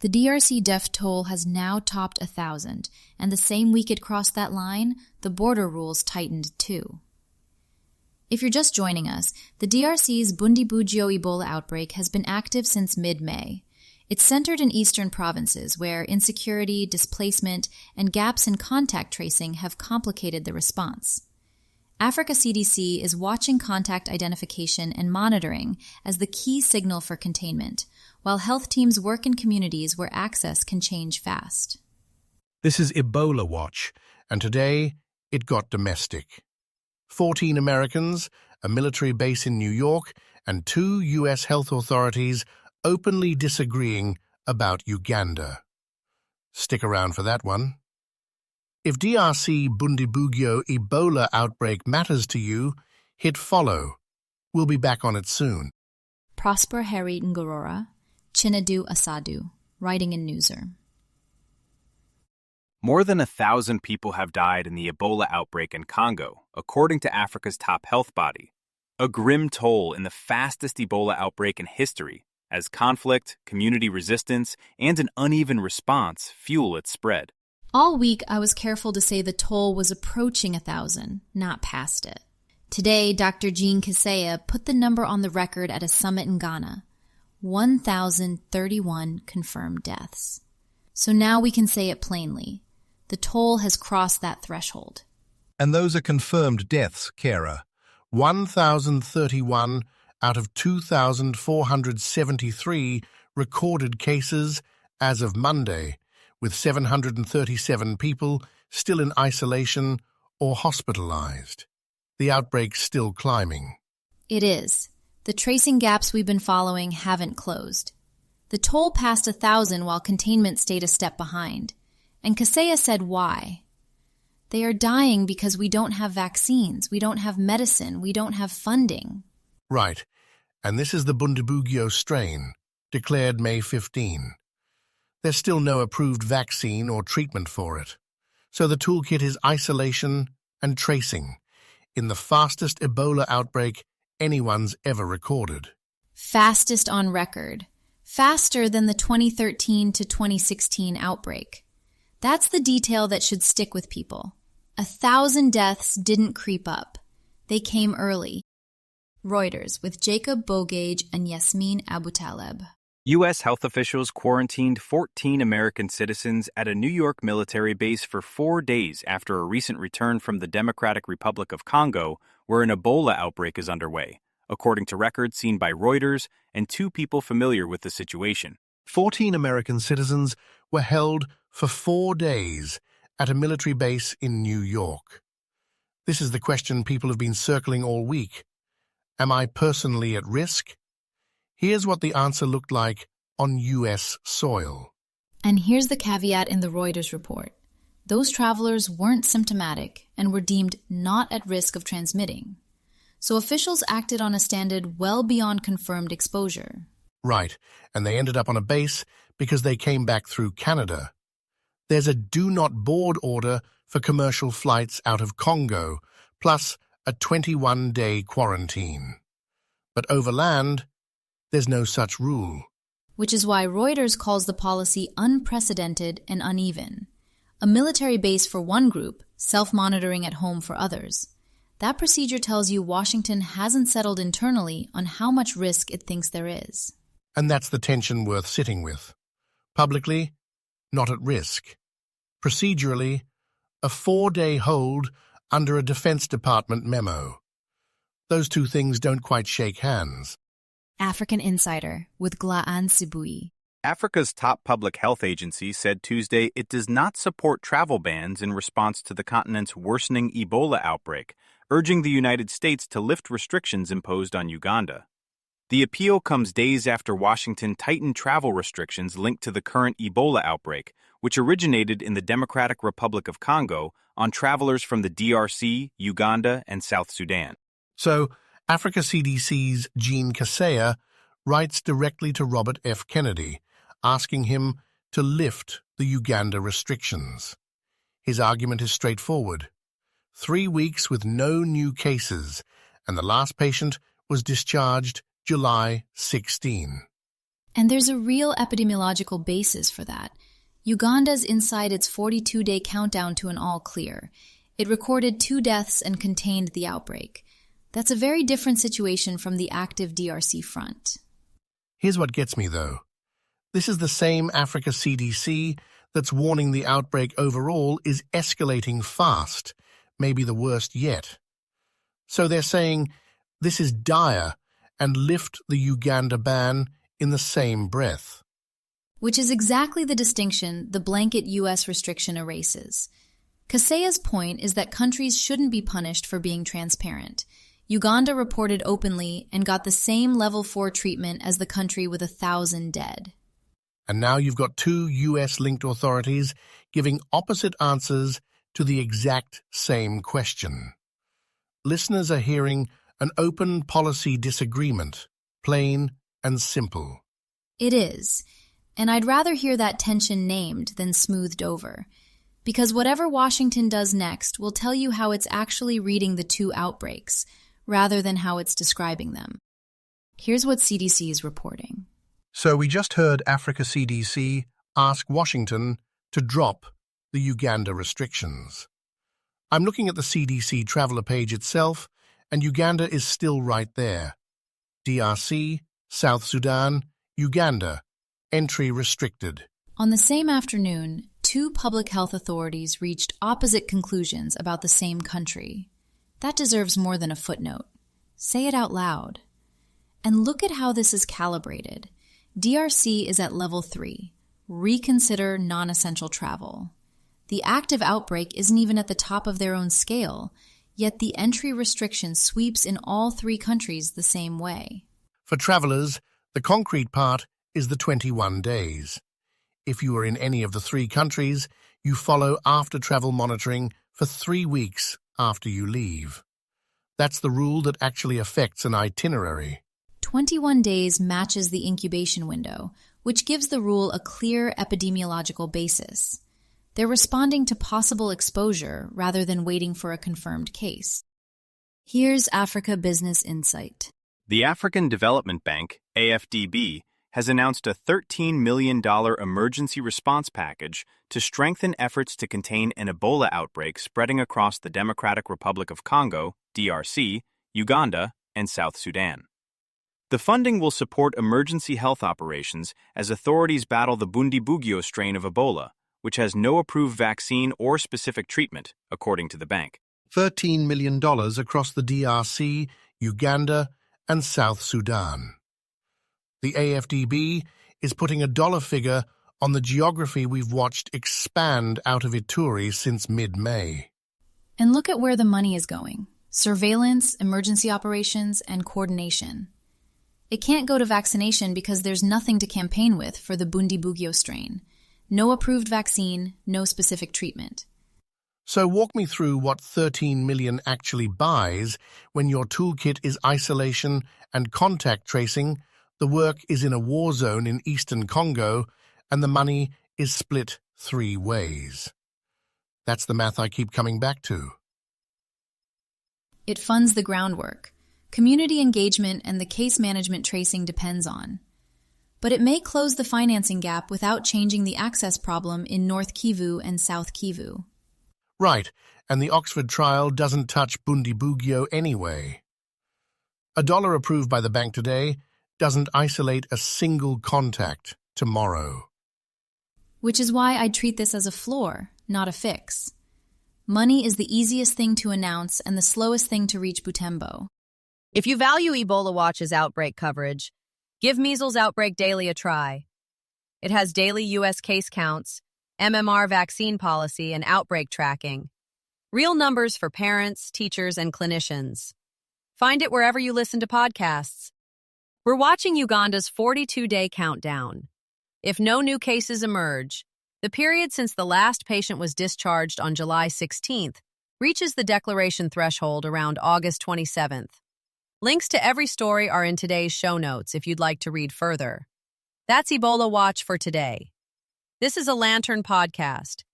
The DRC death toll has now topped 1,000, and the same week it crossed that line, the border rules tightened too. If you're just joining us, the DRC's Bundibugyo Ebola outbreak has been active since mid-May. It's centered in eastern provinces where insecurity, displacement, and gaps in contact tracing have complicated the response. Africa CDC is watching contact identification and monitoring as the key signal for containment, while health teams work in communities where access can change fast. This is Ebola Watch, and today it got domestic. 14 Americans, a military base in New York, and 2 U.S. health authorities openly disagreeing about Uganda. Stick around for that one. If DRC Bundibugyo Ebola outbreak matters to you, hit follow. We'll be back on it soon. Prosper Harry Ngorora, Chinedu Asadu, writing in Newser. More than 1,000 people have died in the Ebola outbreak in Congo, according to Africa's top health body. A grim toll in the fastest Ebola outbreak in history, as conflict, community resistance, and an uneven response fuel its spread. All week, I was careful to say the toll was approaching 1,000, not past it. Today, Dr. Jean Kaseya put the number on the record at a summit in Ghana. 1,031 confirmed deaths. So now we can say it plainly. The toll has crossed that threshold. And those are confirmed deaths, Kara. 1,031 out of 2,473 recorded cases as of Monday, with 737 people still in isolation or hospitalized. The outbreak's still climbing. It is. The tracing gaps we've been following haven't closed. The toll passed 1,000 while containment stayed a step behind. And Kaseya said why. They are dying because we don't have vaccines, we don't have medicine, we don't have funding. Right. And this is the Bundibugyo strain, declared May 15. There's still no approved vaccine or treatment for it. So the toolkit is isolation and tracing, in the fastest Ebola outbreak anyone's ever recorded. Fastest on record. Faster than the 2013 to 2016 outbreak. That's the detail that should stick with people. 1,000 deaths didn't creep up. They came early. Reuters with Jacob Bogage and Yasmin Abutaleb. U.S. health officials quarantined 14 American citizens at a New York military base for 4 days after a recent return from the Democratic Republic of Congo, where an Ebola outbreak is underway, according to records seen by Reuters and 2 people familiar with the situation. 14 American citizens were held for 4 days at a military base in New York. This is the question people have been circling all week. Am I personally at risk? Here's what the answer looked like on U.S. soil. And here's the caveat in the Reuters report. Those travelers weren't symptomatic and were deemed not at risk of transmitting. So officials acted on a standard well beyond confirmed exposure. Right, and they ended up on a base because they came back through Canada. There's a do-not-board order for commercial flights out of Congo, plus a 21-day quarantine. But over land, there's no such rule. Which is why Reuters calls the policy unprecedented and uneven. A military base for one group, self-monitoring at home for others. That procedure tells you Washington hasn't settled internally on how much risk it thinks there is. And that's the tension worth sitting with. Publicly, not at risk. Procedurally, a 4-day hold under a Defense Department memo. Those two things don't quite shake hands. African Insider with Glaan Sibui. Africa's top public health agency said Tuesday it does not support travel bans in response to the continent's worsening Ebola outbreak, urging the United States to lift restrictions imposed on Uganda. The appeal comes days after Washington tightened travel restrictions linked to the current Ebola outbreak, which originated in the Democratic Republic of Congo, on travelers from the DRC, Uganda, and South Sudan. So, Africa CDC's Jean Kaseya writes directly to Robert F. Kennedy, asking him to lift the Uganda restrictions. His argument is straightforward. 3 weeks with no new cases, and the last patient was discharged July 16. And there's a real epidemiological basis for that. Uganda's inside its 42-day countdown to an all clear. It recorded 2 deaths and contained the outbreak. That's a very different situation from the active DRC front. Here's what gets me, though. This is the same Africa CDC that's warning the outbreak overall is escalating fast, maybe the worst yet. So they're saying this is dire and lift the Uganda ban in the same breath. Which is exactly the distinction the blanket U.S. restriction erases. Kaseya's point is that countries shouldn't be punished for being transparent. Uganda reported openly and got the same level 4 treatment as the country with 1,000 dead. And now you've got 2 U.S.-linked authorities giving opposite answers to the exact same question. Listeners are hearing an open policy disagreement, plain and simple. It is, and I'd rather hear that tension named than smoothed over, because whatever Washington does next will tell you how it's actually reading the 2 outbreaks, rather than how it's describing them. Here's what CDC is reporting. So we just heard Africa CDC ask Washington to drop the Uganda restrictions. I'm looking at the CDC traveler page itself, and Uganda is still right there. DRC, South Sudan, Uganda, entry restricted. On the same afternoon, 2 public health authorities reached opposite conclusions about the same country. That deserves more than a footnote. Say it out loud. And look at how this is calibrated. DRC is at level 3. Reconsider non-essential travel. The active outbreak isn't even at the top of their own scale, yet the entry restriction sweeps in all 3 countries the same way. For travelers, the concrete part is the 21 days. If you are in any of the 3 countries, you follow after-travel monitoring for 3 weeks after you leave. That's the rule that actually affects an itinerary. 21 days matches the incubation window, which gives the rule a clear epidemiological basis. They're responding to possible exposure rather than waiting for a confirmed case. Here's Africa Business Insight. The African Development Bank, AfDB, has announced a $13 million emergency response package to strengthen efforts to contain an Ebola outbreak spreading across the Democratic Republic of Congo, DRC, Uganda, and South Sudan. The funding will support emergency health operations as authorities battle the Bundibugyo strain of Ebola, which has no approved vaccine or specific treatment, according to the bank. $13 million across the DRC, Uganda, and South Sudan. The AfDB is putting a dollar figure on the geography we've watched expand out of Ituri since mid-May. And look at where the money is going. Surveillance, emergency operations, and coordination. It can't go to vaccination because there's nothing to campaign with for the Bundibugyo strain. No approved vaccine, no specific treatment. So walk me through what 13 million actually buys when your toolkit is isolation and contact tracing, the work is in a war zone in eastern Congo, and the money is split 3 ways. That's the math I keep coming back to. It funds the groundwork. Community engagement and the case management tracing depends on. But it may close the financing gap without changing the access problem in North Kivu and South Kivu. Right, and the Oxford trial doesn't touch Bundibugyo anyway. A dollar approved by the bank today doesn't isolate a single contact tomorrow. Which is why I treat this as a floor, not a fix. Money is the easiest thing to announce and the slowest thing to reach Butembo. If you value Ebola Watch's outbreak coverage, give Measles Outbreak Daily a try. It has daily U.S. case counts, MMR vaccine policy, and outbreak tracking. Real numbers for parents, teachers, and clinicians. Find it wherever you listen to podcasts. We're watching Uganda's 42-day countdown. If no new cases emerge, the period since the last patient was discharged on July 16th reaches the declaration threshold around August 27th. Links to every story are in today's show notes if you'd like to read further. That's Ebola Watch for today. This is a Lantern podcast.